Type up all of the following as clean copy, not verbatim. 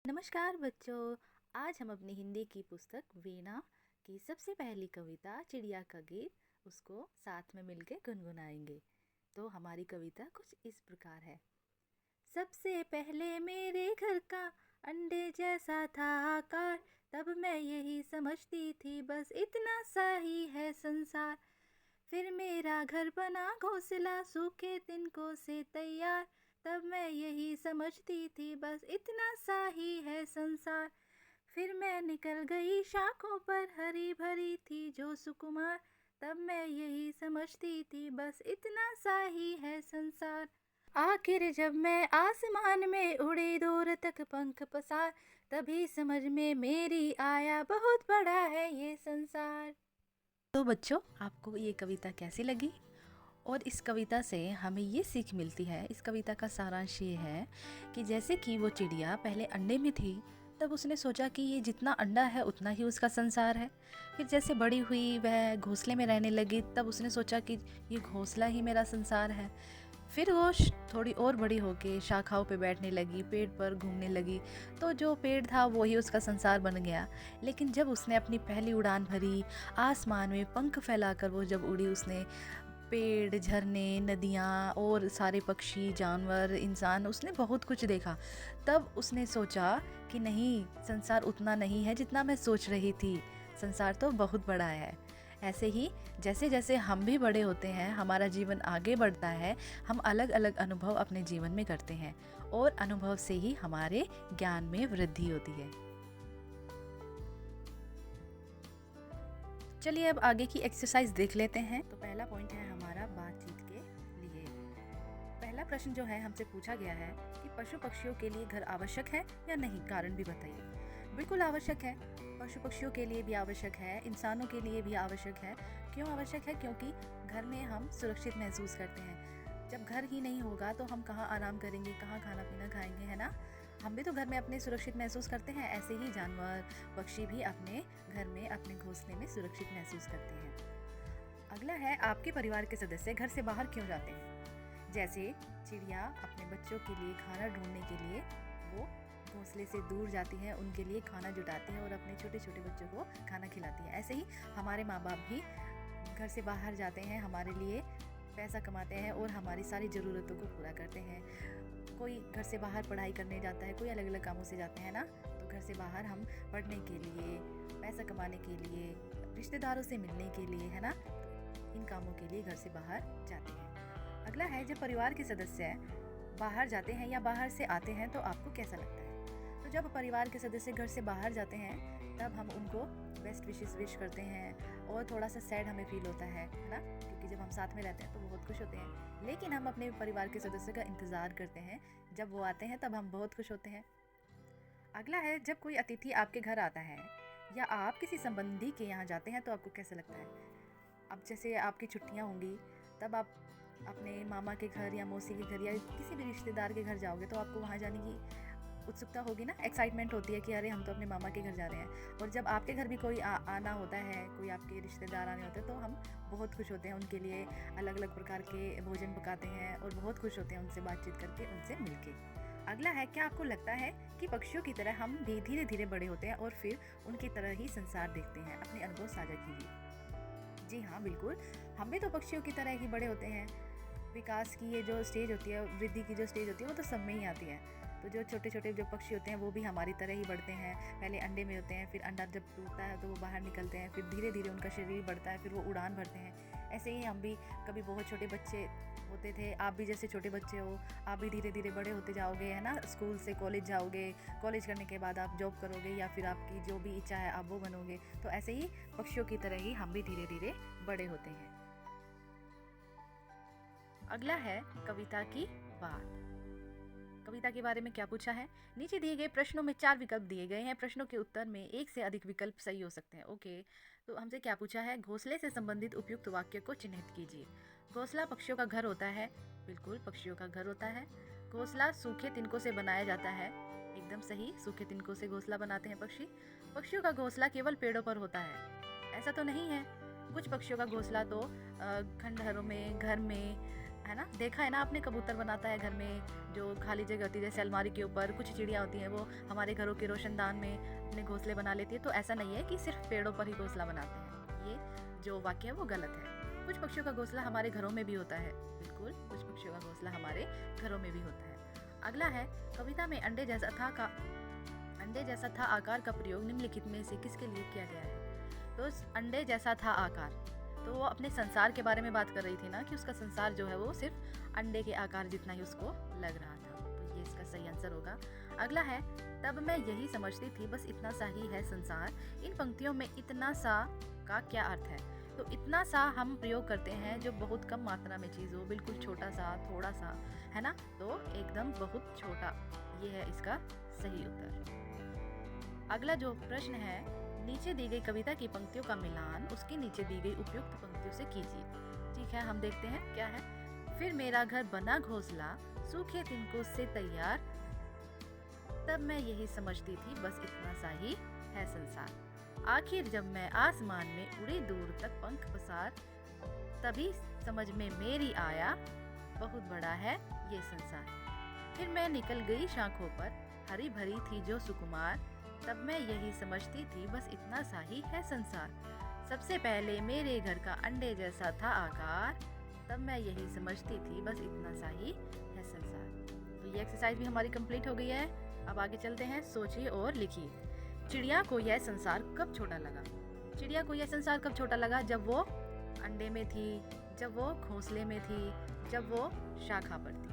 नमस्कार बच्चों। आज हम अपनी हिंदी की पुस्तक वीणा की सबसे पहली कविता चिड़िया का गीत उसको साथ में मिलके गुनगुनाएंगे। तो हमारी कविता कुछ इस प्रकार है। सबसे पहले मेरे घर का अंडे जैसा था आकार, तब मैं यही समझती थी बस इतना सा ही है संसार। फिर मेरा घर बना घोंसला सूखे तिनकों से तैयार, तब मैं यही समझती थी बस इतना सा ही है संसार। फिर मैं निकल गई शाखों पर हरी भरी थी जो सुकुमार, तब मैं यही समझती थी बस इतना सा ही है संसार। आखिर जब मैं आसमान में उड़ी दूर तक पंख पसार, तभी समझ में मेरी आया बहुत बड़ा है ये संसार। तो बच्चों, आपको ये कविता कैसी लगी? और इस कविता से हमें ये सीख मिलती है, इस कविता का सारांश ये है कि जैसे कि वो चिड़िया पहले अंडे में थी, तब उसने सोचा कि ये जितना अंडा है उतना ही उसका संसार है। फिर जैसे बड़ी हुई, वह घोंसले में रहने लगी, तब उसने सोचा कि ये घोंसला ही मेरा संसार है। फिर वो थोड़ी और बड़ी होके शाखाओं पे बैठने लगी, पेड़ पर घूमने लगी, तो जो पेड़ था वो ही उसका संसार बन गया। लेकिन जब उसने अपनी पहली उड़ान भरी, आसमान में पंख फैलाकर वो जब उड़ी, उसने पेड़, झरने, नदियाँ और सारे पक्षी, जानवर, इंसान, उसने बहुत कुछ देखा। तब उसने सोचा कि नहीं, संसार उतना नहीं है जितना मैं सोच रही थी, संसार तो बहुत बड़ा है। ऐसे ही जैसे जैसे हम भी बड़े होते हैं, हमारा जीवन आगे बढ़ता है, हम अलग अलग अनुभव अपने जीवन में करते हैं और अनुभव से ही हमारे ज्ञान में वृद्धि होती है। चलिए अब आगे की एक्सरसाइज देख लेते हैं। तो पहला पॉइंट है हमारा बातचीत के लिए। पहला प्रश्न जो है हमसे पूछा गया है कि पशु पक्षियों के लिए घर आवश्यक है या नहीं, कारण भी बताइए। बिल्कुल आवश्यक है, पशु पक्षियों के लिए भी आवश्यक है, इंसानों के लिए भी आवश्यक है। क्यों आवश्यक है? क्योंकि घर में हम सुरक्षित महसूस करते हैं। जब घर ही नहीं होगा तो हम कहाँ आराम करेंगे, कहाँ खाना पीना खाएंगे, है ना? हम भी तो घर में अपने सुरक्षित महसूस करते हैं, ऐसे ही जानवर, पक्षी भी अपने घर में, अपने घोंसले में सुरक्षित महसूस करते हैं। अगला है, आपके परिवार के सदस्य घर से बाहर क्यों जाते हैं? जैसे चिड़िया अपने बच्चों के लिए खाना ढूंढने के लिए वो घोंसले से दूर जाती है, उनके लिए खाना जुटाती है और अपने छोटे छोटे बच्चों को खाना खिलाती है। ऐसे ही हमारे माँ बाप भी घर से बाहर जाते हैं, हमारे लिए पैसा कमाते हैं और हमारी सारी ज़रूरतों को पूरा करते हैं। कोई घर से बाहर पढ़ाई करने जाता है, कोई अलग अलग कामों से जाते हैं ना। तो घर से बाहर हम पढ़ने के लिए, पैसा कमाने के लिए, रिश्तेदारों से मिलने के लिए, है ना, इन कामों के लिए घर से बाहर जाते हैं। अगला है, जब परिवार के सदस्य बाहर जाते हैं या बाहर से आते हैं तो आपको कैसा लगता है? तो जब परिवार के सदस्य घर से बाहर जाते हैं तब हम उनको बेस्ट विश करते हैं और थोड़ा सा सैड हमें फील होता है ना, क्योंकि जब हम साथ में रहते हैं तो बहुत खुश होते हैं। लेकिन हम अपने परिवार के सदस्य का इंतज़ार करते हैं, जब वो आते हैं तब हम बहुत खुश होते हैं। अगला है, जब कोई अतिथि आपके घर आता है या आप किसी संबंधी के यहाँ जाते हैं तो आपको कैसा लगता है? अब जैसे आपकी छुट्टियाँ होंगी, तब आप अपने मामा के घर या मौसी के घर या किसी भी रिश्तेदार के घर जाओगे तो आपको वहाँ जाने की उत्सुकता होगी ना, एक्साइटमेंट होती है कि अरे हम तो अपने मामा के घर जा रहे हैं। और जब आपके घर भी कोई आना होता है, कोई आपके रिश्तेदार आने होते हैं, तो हम बहुत खुश होते हैं, उनके लिए अलग अलग प्रकार के भोजन पकाते हैं और बहुत खुश होते हैं उनसे बातचीत करके, उनसे मिलके। अगला है, क्या आपको लगता है कि पक्षियों की तरह हम भी धीरे धीरे बड़े होते हैं और फिर उनकी तरह ही संसार देखते हैं? अपने अनुभव साझा कीजिए। जी हाँ, बिल्कुल, हम भी तो पक्षियों की तरह ही बड़े होते हैं। विकास की ये जो स्टेज होती है, वृद्धि की जो स्टेज होती है, वो तो सब में ही आती है। तो जो छोटे छोटे जो पक्षी होते हैं वो भी हमारी तरह ही बढ़ते हैं। पहले अंडे में होते हैं, फिर अंडा जब टूटता है तो वो बाहर निकलते हैं, फिर धीरे धीरे उनका शरीर बढ़ता है, फिर वो उड़ान भरते हैं। ऐसे ही हम भी कभी बहुत छोटे बच्चे होते थे, आप भी जैसे छोटे बच्चे हो, आप भी धीरे धीरे बड़े होते जाओगे, है ना। स्कूल से कॉलेज जाओगे, कॉलेज करने के बाद आप जॉब करोगे या फिर आपकी जो भी इच्छा है आप वो बनोगे। तो ऐसे ही पक्षियों की तरह ही हम भी धीरे धीरे बड़े होते हैं। अगला है, कविता की बात। कविता के बारे में क्या पूछा है? नीचे दिए गए प्रश्नों में 4 विकल्प दिए गए हैं, प्रश्नों के उत्तर में एक से अधिक विकल्प सही हो सकते हैं। ओके, तो हमसे क्या पूछा है? घोंसले से संबंधित उपयुक्त वाक्य को चिन्हित कीजिए। घोंसला पक्षियों का घर होता है। बिल्कुल, पक्षियों का घर होता है। घोंसला सूखे तिनकों से बनाया जाता है। एकदम सही, सूखे तिनकों से घोंसला बनाते हैं पक्षी। पक्षियों का घोंसला केवल पेड़ों पर होता है। ऐसा तो नहीं है, कुछ पक्षियों का घोंसला तो खंडहरों में, घर में, है ना, देखा है ना आपने, कबूतर बनाता है घर में, जो खाली जगह होती है जैसे अलमारी के ऊपर, कुछ चिड़िया होती हैं वो हमारे घरों के रोशनदान में अपने घोंसले बना लेती है। तो ऐसा नहीं है कि सिर्फ पेड़ों पर ही घोंसला बनाते हैं, ये जो वाक्य है वो गलत है। कुछ पक्षियों का घोंसला हमारे घरों में भी होता है, बिल्कुल कुछ पक्षियों का घोंसला हमारे घरों में भी होता है। अगला है, कविता में अंडे जैसा था आकार का प्रयोग निम्नलिखित में से किसके लिए किया गया है। तो अंडे जैसा था आकार, तो वो अपने संसार के बारे में बात कर रही थी ना, कि उसका संसार जो है वो सिर्फ अंडे के आकार जितना ही उसको लग रहा था। तो ये इसका सही आंसर होगा। अगला है, तब मैं यही समझती थी बस इतना सा ही है संसार। इन पंक्तियों में इतना सा का क्या अर्थ है। तो इतना सा हम प्रयोग करते हैं जो बहुत कम मात्रा में चीज़ हो, बिल्कुल छोटा सा, थोड़ा सा, है ना, तो एकदम बहुत छोटा, ये है इसका सही उत्तर। अगला जो प्रश्न है, नीचे दी गई कविता की पंक्तियों का मिलान उसके नीचे दी गई उपयुक्त पंक्तियों से कीजिए। ठीक है, हम देखते हैं क्या है। फिर मेरा घर बना घोंसला, सूखे तिनकों से तैयार, तब मैं यही समझती थी बस इतना सा ही है संसार। आखिर जब मैं आसमान में उड़ी दूर तक पंख पसार, तभी समझ में मेरी आया बहुत बड़ा है ये संसार। फिर मैं निकल गई शाखों पर, हरी भरी थी जो सुकुमार, तब मैं यही समझती थी बस इतना सा ही है संसार। सबसे पहले मेरे घर का अंडे जैसा था आकार, तब मैं यही समझती थी बस इतना सा ही है संसार। तो ये एक्सरसाइज भी हमारी कंप्लीट हो गई है। अब आगे चलते हैं, सोचिए और लिखिए। चिड़िया को यह संसार कब छोटा लगा। चिड़िया को यह संसार कब छोटा लगा, जब वो अंडे में थी, जब वो घोंसले में थी, जब वो शाखा पर थी।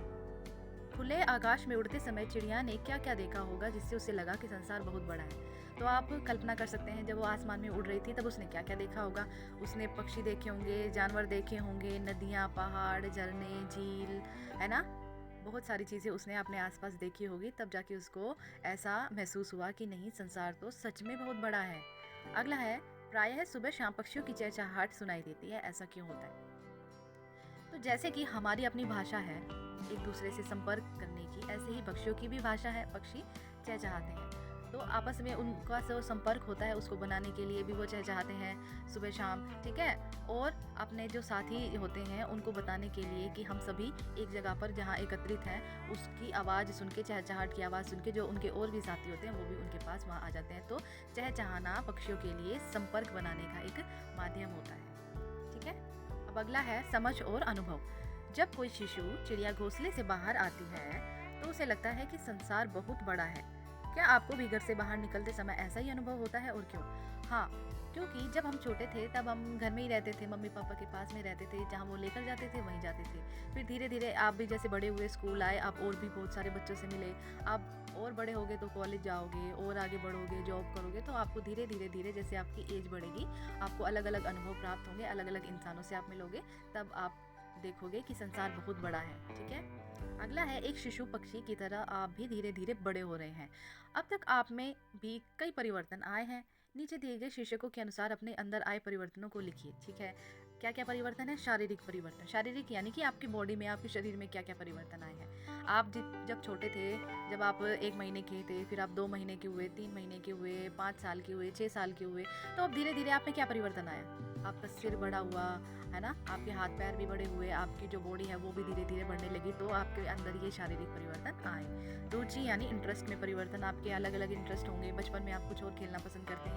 खुले आकाश में उड़ते समय चिड़िया ने क्या क्या देखा होगा जिससे उसे लगा कि संसार बहुत बड़ा है। तो आप कल्पना कर सकते हैं, जब वो आसमान में उड़ रही थी तब उसने क्या क्या देखा होगा। उसने पक्षी देखे होंगे, जानवर देखे होंगे, नदियाँ, पहाड़, झरने, झील, है ना, बहुत सारी चीज़ें उसने अपने आसपास देखी होगी। तब जाके उसको ऐसा महसूस हुआ कि नहीं, संसार तो सच में बहुत बड़ा है। अगला है, प्रायः सुबह शाम पक्षियों की चहचहाहट सुनाई देती है, ऐसा क्यों होता है। तो जैसे कि हमारी अपनी भाषा है एक दूसरे से संपर्क करने की, ऐसे ही पक्षियों की भी भाषा है, पक्षी चहचहाते हैं। तो आपस में उनका जो संपर्क होता है उसको बनाने के लिए भी वो चहचहाते हैं सुबह शाम, ठीक है। और अपने जो साथी होते हैं उनको बताने के लिए कि हम सभी एक जगह पर जहाँ एकत्रित हैं, उसकी आवाज़ सुन के, चहचहाहट की आवाज़ सुन के जो उनके और भी साथी होते हैं वो भी उनके पास वहाँ आ जाते हैं। तो चहचहाना पक्षियों के लिए संपर्क बनाने का एक माध्यम होता है, ठीक है। अब अगला है, समझ और अनुभव। जब कोई शिशु चिड़िया घोंसले से बाहर आती है तो उसे लगता है कि संसार बहुत बड़ा है। क्या आपको भी घर से बाहर निकलते समय ऐसा ही अनुभव होता है, और क्यों। हाँ, क्योंकि जब हम छोटे थे तब हम घर में ही रहते थे, मम्मी पापा के पास में रहते थे, जहाँ वो लेकर जाते थे वहीं जाते थे। फिर धीरे धीरे आप भी जैसे बड़े हुए, स्कूल आए, आप और भी बहुत सारे बच्चों से मिले, आप और बड़े होगे तो कॉलेज जाओगे और आगे बढ़ोगे, जॉब करोगे, तो आपको धीरे धीरे धीरे जैसे आपकी एज बढ़ेगी आपको अलग अलग अनुभव प्राप्त होंगे, अलग अलग इंसानों से आप मिलोगे, तब आप देखोगे कि संसार बहुत बड़ा है, ठीक है। अगला है, एक शिशु पक्षी की तरह आप भी धीरे धीरे बड़े हो रहे हैं। अब तक आप में भी कई परिवर्तन आए हैं। नीचे दिए गए शीर्षकों के अनुसार अपने अंदर आए परिवर्तनों को लिखिए, ठीक है। क्या क्या परिवर्तन है। शारीरिक परिवर्तन, शारीरिक यानी कि आपकी बॉडी में, आपके शरीर में क्या क्या परिवर्तन आए हैं। आप जब छोटे थे, जब आप 1 महीने के थे, फिर आप 2 महीने के हुए, 3 महीने के हुए, 5 साल के हुए, 6 साल के हुए, तो अब धीरे धीरे आप में क्या परिवर्तन आया। आपका सिर बड़ा हुआ, है ना, आपके हाथ पैर भी बड़े हुए, आपकी जो बॉडी है वो भी धीरे धीरे बढ़ने लगी, तो आपके अंदर ये शारीरिक परिवर्तन आए। रुचि यानी इंटरेस्ट में परिवर्तन, आपके अलग अलग इंटरेस्ट होंगे। बचपन में आप कुछ और खेलना पसंद करते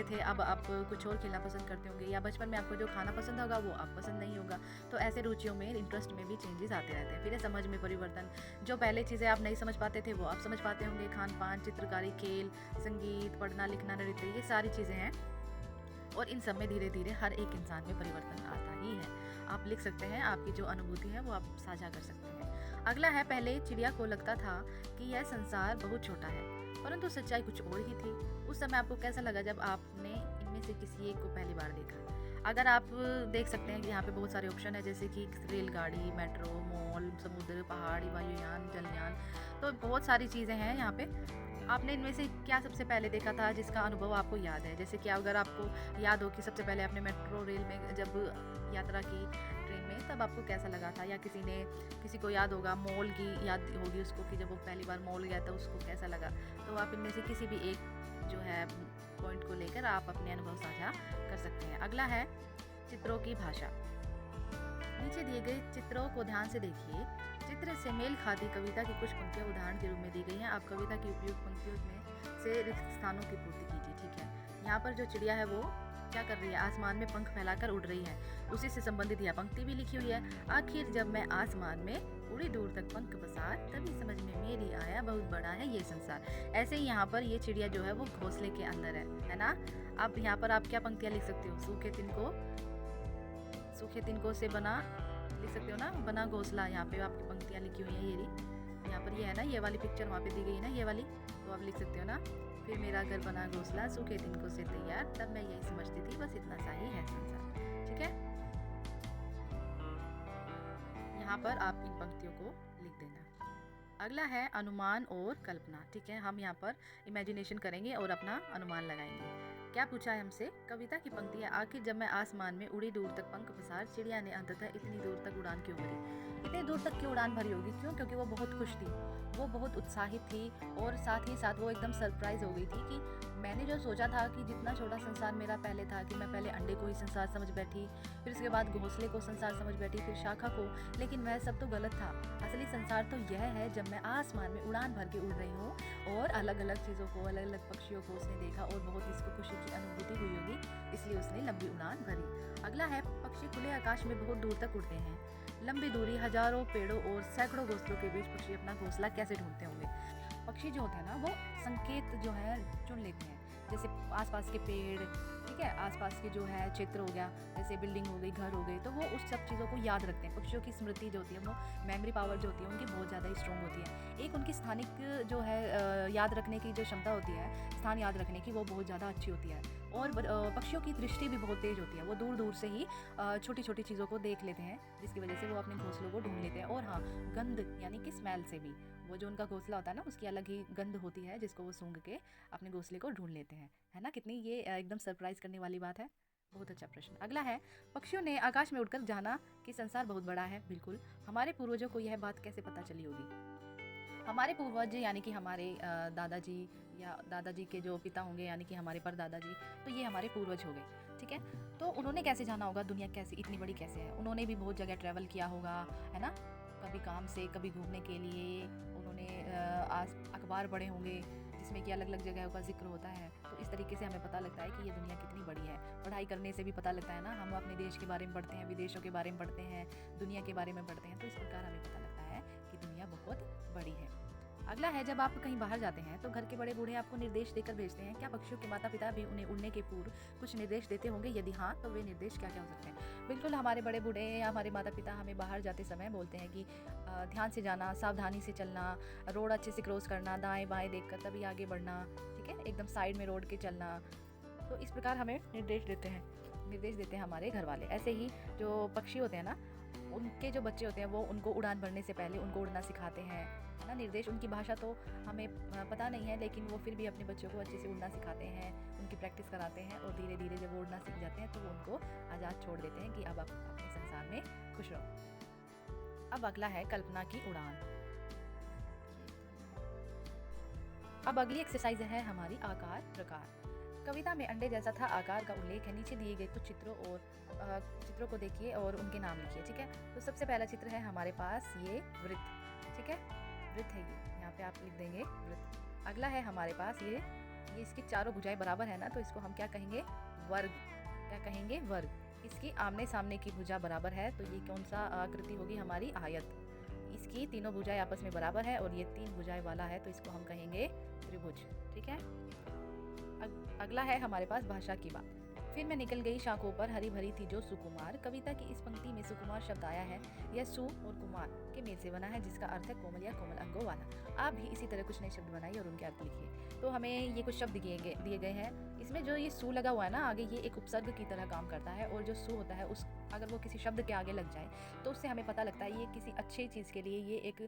थे, अब आप कुछ और खेलना पसंद करते होंगे, या बचपन में आपको जो खाना पसंद होगा वो आप पसंद नहीं होगा। तो ऐसे रुचियों में, इंटरेस्ट में भी चेंजेस आते रहते हैं। फिर है समझ में परिवर्तन, जो पहले चीज़ें आप नहीं समझ पाते थे वो आप समझ पाते होंगे। खान पान, चित्रकारी, खेल, संगीत, पढ़ना लिखना, नृत्य, ये सारी चीज़ें हैं, और इन सब में धीरे धीरे हर एक इंसान में परिवर्तन आता ही है। आप लिख सकते हैं, आपकी जो अनुभूति है वो आप साझा कर सकते हैं। अगला है, पहले चिड़िया को लगता था कि यह संसार बहुत छोटा है, परंतु सच्चाई कुछ और ही थी। उस समय आपको कैसा लगा जब आपने इनमें से किसी एक को पहली बार देखा। अगर आप देख सकते हैं कि यहाँ पे बहुत सारे ऑप्शन है, जैसे कि रेलगाड़ी, मेट्रो, मॉल, समुद्र, पहाड़ी, वायुयान, जलयान, तो बहुत सारी चीज़ें हैं यहाँ पे। आपने इनमें से क्या सबसे पहले देखा था जिसका अनुभव आपको याद है। जैसे कि अगर आपको याद हो कि सबसे पहले आपने मेट्रो रेल में जब यात्रा की ट्रेन में, तब आपको कैसा लगा था। या किसी को याद होगा, मॉल की याद होगी उसको कि जब वो पहली बार मॉल गया था उसको कैसा लगा। तो आप इनमें से किसी भी एक जो है पॉइंट को लेकर आप अपने अनुभव साझा कर सकते हैं। अगला है, चित्रों की भाषा। नीचे दिए गए चित्रों को ध्यान से देखिए। चित्र से मेल खाती कविता की कुछ पंक्तियाँ उदाहरण के रूप में दी गई हैं। आप कविता की उपयुक्त पंक्तियों में से रिक्त स्थानों की पूर्ति कीजिए। ठीक है, यहाँ पर जो चिड़िया है वो क्या कर रही है, आसमान में पंख फैलाकर उड़ रही है। उसी से संबंधित यह पंक्ति भी लिखी हुई है। आखिर जब मैं आसमान में उड़ी दूर तक पंख पसार, तभी समझ में मेरी आया बहुत बड़ा है ये संसार। ऐसे ही यहाँ पर ये चिड़िया जो है वो घोंसले के अंदर है ना। अब यहाँ पर आप क्या पंक्तियाँ लिख सकते हो, सूखे तिनकों से बना, लिख सकते हो ना, बना घोंसला। यहाँ पे आपकी पंक्तियाँ लिखी हुई हैं। ये यहाँ पर ये है ना, ये वाली पिक्चर वहाँ पे दी गई है ना, ये वाली, तो आप लिख सकते हो ना। फिर मेरा घर बना घोंसला, सूखे तिनकों से तैयार, तब मैं यही समझती थी बस इतना सा ही है संसार। ठीक है, यहाँ पर आप इन पंक्तियों को लिख देना। अगला है अनुमान और कल्पना। ठीक है, हम यहाँ पर इमेजिनेशन करेंगे और अपना अनुमान लगाएंगे। क्या पूछा है हमसे, कविता की पंक्ति है, आखिर जब मैं आसमान में उड़ी दूर तक पंख पसार, चिड़िया ने अंततः इतनी दूर तक उड़ान क्यों भरी। इतनी दूर तक क्यों उड़ान भरी होगी, क्यों? क्योंकि वो बहुत खुश थी, वो बहुत उत्साहित थी और साथ ही साथ वो एकदम सरप्राइज हो गई थी कि मैंने जो सोचा था कि जितना छोटा संसार मेरा पहले था, कि मैं पहले अंडे को ही संसार समझ बैठी, फिर उसके बाद घोंसले को संसार समझ बैठी, फिर शाखा को, लेकिन वह सब तो गलत था। असली संसार तो यह है जब मैं आसमान में उड़ान भर के उड़ रही हूँ और अलग अलग चीज़ों को, अलग अलग पक्षियों को उसने देखा और बहुत इसको खुशी की अनुभूति हुई होगी, इसलिए उसने लंबी उड़ान भरी। अगला है, पक्षी खुले आकाश में बहुत दूर तक उड़ते हैं। लंबी दूरी, हजारों पेड़ों और सैकड़ों घोंसलों के बीच पक्षी अपना घोंसला कैसे ढूंढते होंगे। पक्षी जो होते हैं ना, वो संकेत जो है चुन लेते हैं, जैसे आसपास के पेड़, ठीक है, आसपास के जो है क्षेत्र हो गया, जैसे बिल्डिंग हो गई, घर हो गई, तो वो उस सब चीज़ों को याद रखते हैं। पक्षियों की स्मृति जो होती है, वो मेमोरी पावर जो होती है उनकी बहुत ज़्यादा स्ट्रॉन्ग होती है। एक उनकी स्थानिक जो है याद रखने की जो क्षमता होती है, स्थान याद रखने की, वो बहुत ज़्यादा अच्छी होती है। और पक्षियों की दृष्टि भी बहुत तेज होती है, वो दूर दूर से ही छोटी छोटी चीज़ों को देख लेते हैं, जिसकी वजह से वो अपने घोंसलों को ढूंढ लेते हैं। और हाँ, गंध यानी कि स्मेल से भी, वो जो उनका घोंसला होता है ना, उसकी अलग ही गंध होती है, जिसको वो सूंघ के अपने घोंसले को ढूंढ लेते हैं, है ना। कितनी ये एकदम सरप्राइज करने वाली बात है। बहुत अच्छा प्रश्न। अगला है, पक्षियों ने आकाश में उड़कर जाना कि संसार बहुत बड़ा है। बिल्कुल, हमारे पूर्वजों को यह बात कैसे पता चली होगी। हमारे पूर्वज यानी कि हमारे दादाजी या दादाजी के जो पिता होंगे, यानी कि हमारे परदादाजी, तो ये हमारे पूर्वज हो गए। ठीक है, तो उन्होंने कैसे जाना होगा दुनिया कैसे इतनी बड़ी कैसे है। उन्होंने भी बहुत जगह ट्रैवल किया होगा, है ना, कभी काम से, कभी घूमने के लिए। उन्होंने अखबार पढ़े होंगे जिसमें कि अलग अलग जगहों का जिक्र होता है। तो इस तरीके से हमें पता लगता है कि ये दुनिया कितनी बड़ी है। पढ़ाई करने से भी पता लगता है ना, हम अपने देश के बारे में पढ़ते हैं, विदेशों के बारे में पढ़ते हैं, दुनिया के बारे में पढ़ते हैं, तो इस प्रकार हमें पता लगता है कि दुनिया बहुत बड़ी है। अगला है, जब आप कहीं बाहर जाते हैं तो घर के बड़े बूढ़े आपको निर्देश देकर भेजते हैं। क्या पक्षियों के माता पिता भी उन्हें उड़ने के पूर्व कुछ निर्देश देते होंगे? यदि हाँ, तो वे निर्देश क्या क्या हो सकते हैं? बिल्कुल, हमारे बड़े बूढ़े या हमारे माता पिता हमें बाहर जाते समय बोलते हैं कि ध्यान से जाना, सावधानी से चलना, रोड अच्छे से क्रॉस करना, दाएं बाएं देखकर तभी आगे बढ़ना, ठीक है, एकदम साइड में रोड के चलना। तो इस प्रकार हमें निर्देश देते हैं हमारे घर वाले। ऐसे ही जो पक्षी होते हैं ना, उनके जो बच्चे होते हैं वो उनको उड़ान भरने से पहले उनको उड़ना सिखाते हैं, है ना। निर्देश, उनकी भाषा तो हमें पता नहीं है, लेकिन वो फिर भी अपने बच्चों को अच्छे से उड़ना सिखाते हैं, उनकी प्रैक्टिस कराते हैं, और धीरे धीरे जब वो उड़ना सीख जाते हैं तो वो उनको आज़ाद छोड़ देते हैं कि अब आप अपने संसार में खुश रहो। अब अगला है कल्पना की उड़ान। अब अगली एक्सरसाइज है हमारी आकार प्रकार। कविता में अंडे जैसा था आकार का उल्लेख है। नीचे दिए गए कुछ चित्रों को देखिए और उनके नाम लिखिए। ठीक है, तो सबसे पहला चित्र है हमारे पास ये वृत्त। ठीक है, वृत्त है ये, यहाँ पे आप लिख देंगे वृत्त। अगला है हमारे पास ये इसकी चारों भुजाएं बराबर है ना, तो इसको हम क्या कहेंगे? वर्ग। क्या कहेंगे? वर्ग। इसकी आमने सामने की भुजा बराबर है, तो ये कौन सा आकृति होगी? हमारी आयत। इसकी तीनों भुजाएं आपस में बराबर है और ये 3 भुजाएं वाला है, तो इसको हम कहेंगे त्रिभुज। ठीक है, अगला है हमारे पास भाषा की बात। फिर मैं निकल गई शाखों पर, हरी भरी थी जो सुकुमार। कविता की इस पंक्ति में सुकुमार शब्द आया है, यह सु और कुमार के मेल से बना है, जिसका अर्थ है कोमल या कोमल अंगों वाला। आप भी इसी तरह कुछ नए शब्द बनाइए और उनके अर्थ लिखिए। तो हमें ये कुछ शब्द दिए गए हैं। इसमें जो ये सु लगा हुआ है ना आगे, ये एक उपसर्ग की तरह काम करता है, और जो सु होता है उस अगर वो किसी शब्द के आगे लग जाए तो उससे हमें पता लगता है ये किसी अच्छी चीज़ के लिए, ये एक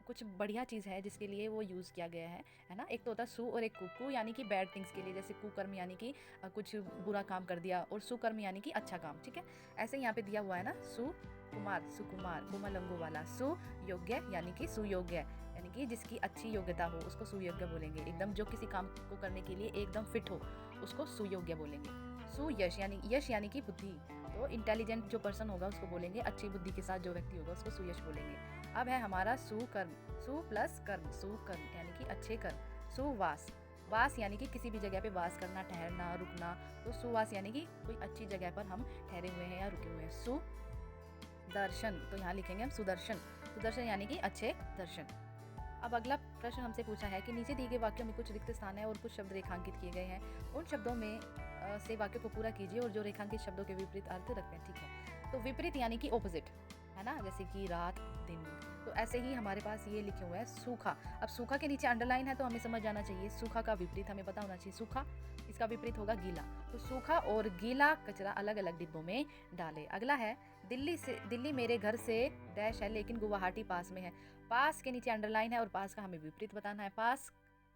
कुछ बढ़िया चीज़ है जिसके लिए वो यूज़ किया गया है ना। एक तो होता है सु और एक कु यानी कि बैड थिंग्स के लिए, जैसे कुकर्म यानी कि कुछ बुरा काम कर दिया, और सुकर्म यानी कि अच्छा काम। ठीक है, ऐसे यहाँ पे दिया हुआ है ना, सुकुमार, सुकुमार कोमल अंगों वाला। सुयोग्य यानी कि सुयोग्य, यानी कि जिसकी अच्छी योग्यता हो उसको सुयोग्य बोलेंगे। एकदम जो किसी काम को करने के लिए एकदम फिट हो उसको सुयोग्य बोलेंगे। सुयश यानी कि बुद्धि, तो इंटेलिजेंट जो पर्सन होगा उसको बोलेंगे, अच्छी बुद्धि के साथ जो व्यक्ति होगा उसको सुयश बोलेंगे। अब है हमारा सुकर्म, सु प्लस कर्म, सुकर्म यानी कि अच्छे कर्म। सुवास, वास यानी कि किसी भी जगह पे वास करना, ठहरना, रुकना। तो सुवास यानी कि कोई अच्छी जगह पर हम ठहरे हुए हैं या रुके हुए हैं। सुदर्शन, तो यहाँ लिखेंगे हम सुदर्शन, सुदर्शन यानी कि अच्छे दर्शन। अब अगला प्रश्न हमसे पूछा है कि नीचे दिए गए वाक्यों में कुछ रिक्त स्थान है और कुछ शब्द रेखांकित किए गए हैं, उन शब्दों में से वाक्यों को पूरा कीजिए और जो रेखांकित शब्दों के विपरीत अर्थ रखते हैं। ठीक है, तो विपरीत यानी कि ऑपोजिट है ना, जैसे कि रात दिन। तो ऐसे ही हमारे पास ये लिखे हुए हैं सूखा। अब सूखा के नीचे अंडरलाइन है तो हमें समझ जाना चाहिए सूखा का विपरीत हमें पता होना चाहिए। सूखा, इसका विपरीत होगा गीला। तो सूखा और गीला कचरा अलग अलग डिब्बों में डालें। अगला है दिल्ली मेरे घर से डैश है लेकिन गुवाहाटी पास में है। पास के नीचे अंडरलाइन है और पास का हमें विपरीत बताना है। पास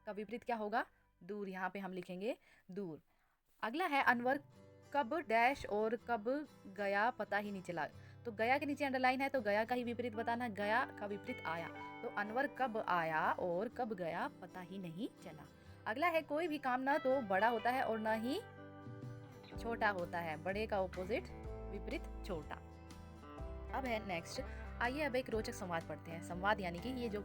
का विपरीत क्या होगा? दूर। यहाँ पे हम लिखेंगे दूर। अगला है अनवर कब डैश और कब गया पता ही नहीं चला। तो गया के नीचे अंडरलाइन है तो गया का ही विपरीत बताना है। गया का विपरीत आया। तो अनवर कब आया और कब गया पता ही नहीं चला। अगला है कोई भी काम ना तो बड़ा होता है और ना ही छोटा होता है। बड़े का ऑपोजिट विपरीत छोटा। अब है नेक्स्ट, आइए अब एक रोचक संवाद पढ़ते हैं। संवाद यानी कि ये जो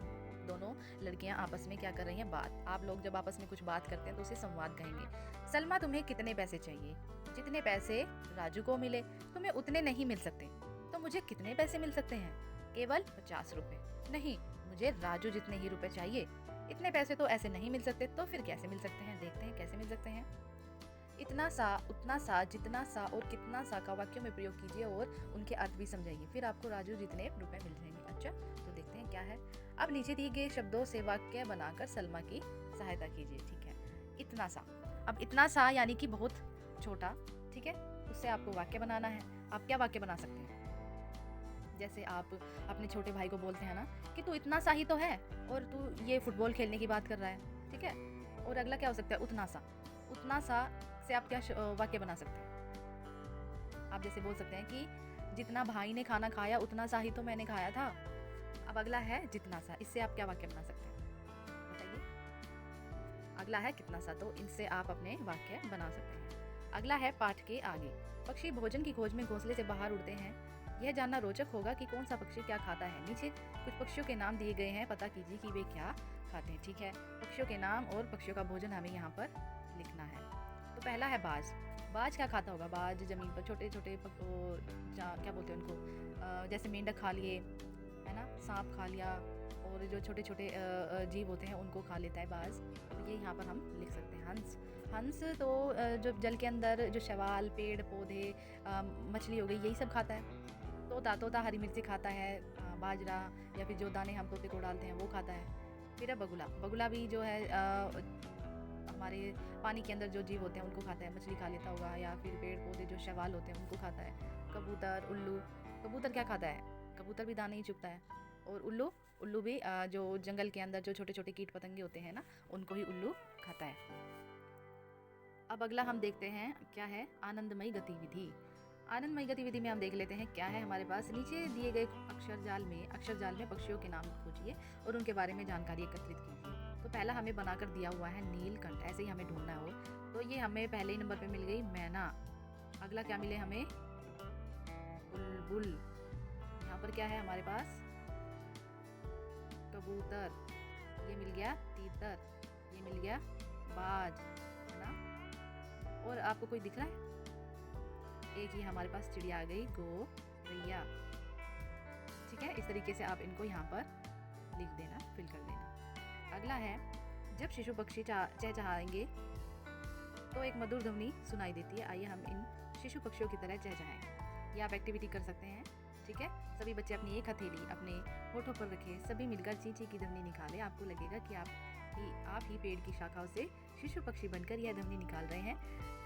दोनों लड़कियां आपस में क्या कर रही हैं, बात। आप लोग जब आपस में कुछ बात करते हैं तो उसे संवाद कहेंगे। सलमा तुम्हें कितने पैसे चाहिए? जितने पैसे राजू को मिले। तुम्हें उतने नहीं मिल सकते। तो मुझे कितने पैसे मिल सकते हैं? केवल 50 रुपए। नहीं, मुझे राजू जितने ही रुपए चाहिए। इतने पैसे तो ऐसे नहीं मिल सकते। तो फिर कैसे मिल सकते हैं? देखते हैं कैसे मिल सकते हैं। इतना सा, उतना सा, जितना सा और कितना सा का वाक्यों में प्रयोग कीजिए और उनके अर्थ भी समझाइए। फिर आपको राजू जितने रुपए मिल जाएंगे। अच्छा, तो देखते हैं क्या है। अब नीचे दिए गए शब्दों से वाक्य बनाकर सलमा की सहायता कीजिए। ठीक है, इतना सा। अब इतना सा यानी कि बहुत छोटा। ठीक है, उससे आपको वाक्य बनाना है। आप क्या वाक्य बना सकते हैं? जैसे आप अपने छोटे भाई को बोलते हैं ना कि तू इतना सा ही तो है और तू ये फुटबॉल खेलने की बात कर रहा है। ठीक है, और अगला क्या हो सकता है? उतना सा। उतना सा से आप क्या वाक्य बना सकते हैं? आप जैसे बोल सकते हैं कि जितना भाई ने खाना खाया उतना सा ही तो मैंने खाया था। अब अगला है जितना सा, इससे आप क्या वाक्य बना सकते हैं बताइए। अगला है कितना सा, तो इनसे आप अपने वाक्य बना सकते हैं। अगला है पाठ के आगे। पक्षी भोजन की खोज में घोंसले से बाहर उड़ते हैं। यह जानना रोचक होगा कि कौन सा पक्षी क्या खाता है। नीचे कुछ पक्षियों के नाम दिए गए हैं, पता कीजिए कि वे क्या खाते हैं। ठीक है, पक्षियों के नाम और पक्षियों का भोजन हमें यहाँ पर लिखना है। तो पहला है बाज। बाज क्या खाता होगा? बाज जमीन पर छोटे छोटे क्या बोलते हैं उनको, जैसे मेंढक खा लिए है ना, सांप खा लिया, और जो छोटे छोटे जीव होते हैं उनको खा लेता है बाज। तो ये यहाँ पर हम लिख सकते हैं। हंस, हंस तो जो जल के अंदर जो शैवाल, पेड़ पौधे, मछली हो गई, यही सब खाता है। तोता, तोता हरी मिर्ची खाता है, बाजरा या फिर जो दाने हम तोते को डालते हैं वो खाता है। फिर है बगुला। बगुला भी जो है हमारे पानी के अंदर जो जीव होते हैं उनको खाता है, मछली खा लेता होगा, या फिर पेड़ पौधे जो शैवाल होते हैं उनको खाता है। कबूतर, उल्लू। कबूतर क्या खाता है? कबूतर भी दाने ही चुगता है। और उल्लू, उल्लू भी जो जंगल के अंदर जो छोटे छोटे कीट पतंगे होते हैं ना, उनको ही उल्लू खाता है। अब अगला हम देखते हैं क्या है, आनंदमयी गतिविधि। आनंदमयी गतिविधि में हम देख लेते हैं क्या है हमारे पास। नीचे दिए गए अक्षरजाल में पक्षियों के नाम खोजिए और उनके बारे में जानकारी एकत्रित कीजिए। तो पहला हमें बनाकर दिया हुआ है नीलकंठ, ऐसे ही हमें ढूंढना हो। तो ये हमें पहले ही नंबर पे मिल गई मैना। अगला क्या मिले हमें? बुलबुल। यहाँ पर क्या है हमारे पास? कबूतर। ये मिल गया तीतर। ये मिल गया बाज, है ना। और आपको कोई दिख रहा है? एक ही हमारे पास चिड़िया आ गई, गौरैया। ठीक है, इस तरीके से आप इनको यहाँ पर लिख देना, फिल कर देना। अगला है, जब शिशु पक्षी चहचहाएंगे तो एक मधुर ध्वनि सुनाई देती है। आइए हम इन शिशु पक्षियों की तरह चहचहाएं। ये आप एक्टिविटी कर सकते हैं। ठीक है, सभी बच्चे अपनी एक हथेली अपने होठों पर रखें, सभी मिलकर ची ची की ध्वनि निकालें। आपको लगेगा कि आप ही पेड़ की शाखाओं से शिशु पक्षी बनकर यह ध्वनि निकाल रहे हैं।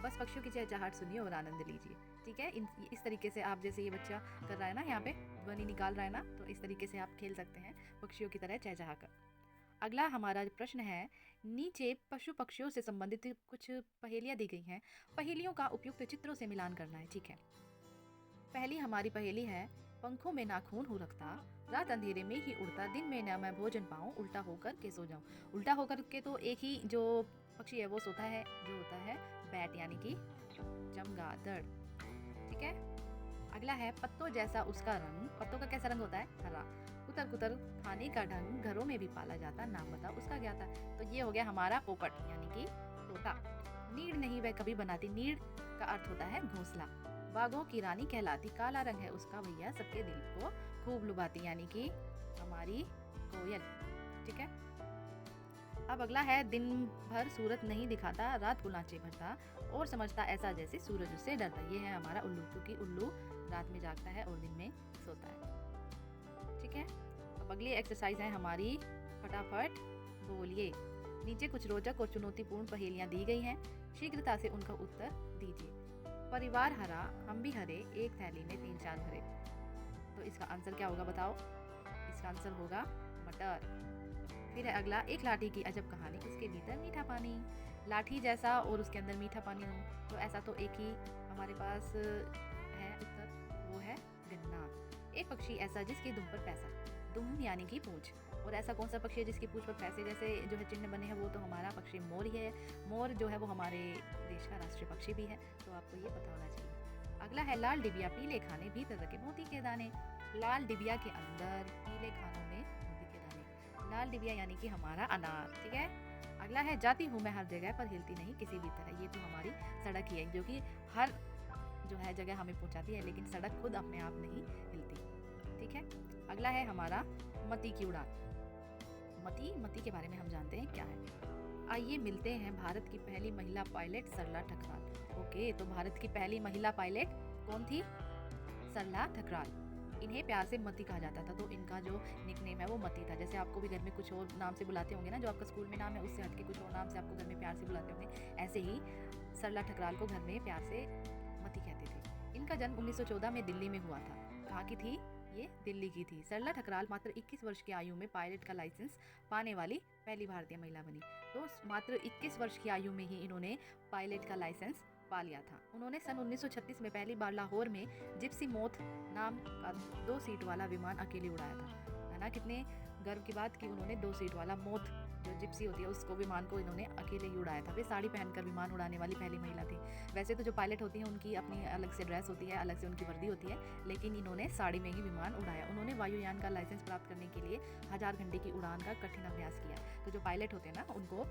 बस पक्षियों की चहचहाहट सुनिए और आनंद लीजिए। ठीक है, इस तरीके से आप, जैसे ये बच्चा कर रहा है ना, यहाँ पे ध्वनि निकाल रहा है ना, तो इस तरीके से आप खेल सकते हैं पक्षियों की तरह चहचहा कर। अगला हमारा प्रश्न है, नीचे पशु पक्षियों से संबंधित कुछ पहेलियाँ दी गई हैं। पहेलियों का उपयुक्त चित्रों से मिलान करना है। ठीक है, पहली हमारी पहेली है, पंखों में नाखून हो रखता, रात अंधेरे में ही उड़ता, दिन में न मैं भोजन पाऊँ, उल्टा होकर के सो जाऊँ। उल्टा होकर के तो एक ही जो पक्षी है वो सोता है, जो होता है बैट यानी कि चमगादड़। ठीक है, अगला है पत्तों जैसा उसका रंग। पत्तों का कैसा रंग होता है? हरा। कुतर कुतर खाने का ढंग, घरों में भी पाला जाता, नाम बताओ उसका क्या था? तो ये हो गया हमारा पोपट यानी कि तोता। नीड़ नहीं वह कभी बनाती। नीड़ का अर्थ होता है घोंसला। बागों की रानी कहलाती, काला रंग है उसका भैया, सबके दिल को खूब लुभाती यानी कि हमारी कोयल। ठीक है। अब अगला है दिन भर सूरत नहीं दिखाता, रात को लांचे भरता और समझता ऐसा जैसे सूरज उससे डरता। ये है हमारा उल्लू, क्योंकि उल्लू रात में जागता है और दिन में सोता है। ठीक है। अब अगली एक्सरसाइज है हमारी फटाफट बोलिए। नीचे कुछ रोचक और चुनौतीपूर्ण पहेलियां दी गई हैं, शीघ्रता से उनका उत्तर दीजिए। परिवार हरा, हम भी हरे, एक थैली में 3-4 भरे। तो इसका आंसर क्या होगा बताओ? इसका आंसर होगा मटर। फिर है अगला, एक लाठी की अजब कहानी, उसके भीतर मीठा पानी। लाठी जैसा और उसके अंदर मीठा पानी हो, तो ऐसा तो एक ही हमारे पास है उत्तर, वो है गन्ना। एक पक्षी ऐसा जिसकी दुम पर पैसा। दुम यानी कि पूंछ। और ऐसा कौन सा पक्षी है जिसकी पूंछ पर पैसे जैसे जो है चिन्ह बने हैं? वो तो हमारा पक्षी मोर ही है। मोर जो है वो हमारे देश का राष्ट्रीय पक्षी भी है, तो आपको ये पता होना चाहिए। अगला है लाल डिबिया पीले खाने, भीतर रखे मोती के दाने। लाल डिबिया के अंदर पीले खानों में मोती के दाने। लाल डिबिया यानी कि हमारा अनार। ठीक है। अगला है जाती हूँ मैं हर जगह पर हिलती नहीं किसी भी तरह। ये तो हमारी सड़क ही है, जो कि हर जो है जगह हमें पहुंचाती है, लेकिन सड़क खुद अपने आप नहीं हिलती। ठीक है। अगला है हमारा मती की उड़ान। मती के बारे में हम जानते हैं क्या है। आइए मिलते हैं भारत की पहली महिला पायलट सरला ठकराल। ओके, तो भारत की पहली महिला पायलट कौन थी? सरला ठकराल। इन्हें प्यार से मती कहा जाता था, तो इनका जो निकनेम है वो मती था। जैसे आपको भी घर में कुछ और नाम से बुलाते होंगे ना, जो आपका स्कूल में नाम है उससे हटके कुछ और नाम से आपको घर में प्यार से बुलाते होंगे, ऐसे ही सरला ठकराल को घर में प्यार से मती कहते थे। इनका जन्म 1914 में दिल्ली में हुआ था। कहाँ की थी ये? दिल्ली की थी। सरला ठकराल मात्र 21 वर्ष की आयु में पायलट का लाइसेंस पाने वाली पहली भारतीय महिला बनी। तो मात्र 21 वर्ष की आयु में ही इन्होंने पायलट का लाइसेंस पा लिया था। उन्होंने सन 1936 में पहली बार लाहौर में जिप्सी मोथ नाम का 2 सीट वाला विमान अकेले उड़ाया था। है ना, कितने गर्व की बात कि उन्होंने 2 सीट वाला मोथ जो जिप्सी होती है उसको विमान को इन्होंने अकेले ही उड़ाया था। वे साड़ी पहनकर विमान उड़ाने वाली पहली महिला थी। वैसे तो जो पायलट होती हैं उनकी अपनी अलग से ड्रेस होती है, अलग से उनकी वर्दी होती है, लेकिन इन्होंने साड़ी में ही विमान उड़ाया। उन्होंने वायुयान का लाइसेंस प्राप्त करने के लिए 1000 घंटे की उड़ान का कठिन अभ्यास किया। तो जो पायलट होते हैं ना, उनको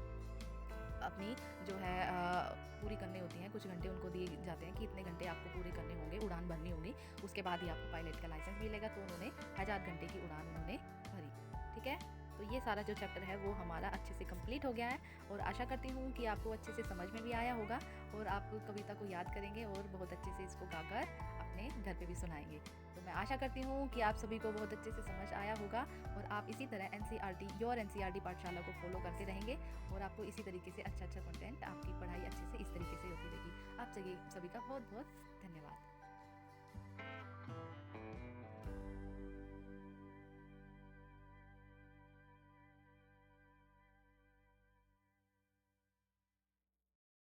अपनी जो है पूरी करनी होती हैं, कुछ घंटे उनको दिए जाते हैं कि इतने घंटे आपको पूरे करने होंगे, उड़ान भरनी होगी, उसके बाद ही आपको पायलट का लाइसेंस मिलेगा। तो उन्होंने 1000 घंटे की उड़ान उन्होंने भरी। ठीक है। तो ये सारा जो चैप्टर है वो हमारा अच्छे से कंप्लीट हो गया है, और आशा करती हूँ कि आपको अच्छे से समझ में भी आया होगा, और आप कविता को याद करेंगे और बहुत अच्छे से इसको गाकर अपने घर पे भी सुनाएंगे। तो मैं आशा करती हूँ कि आप सभी को बहुत अच्छे से समझ आया होगा, और आप इसी तरह NCERT योर NCERT पाठशाला को फॉलो करते रहेंगे, और आपको इसी तरीके से अच्छा कंटेंट, आपकी पढ़ाई अच्छे से इस तरीके से होती रहेगी। आप सभी का बहुत बहुत धन्यवाद।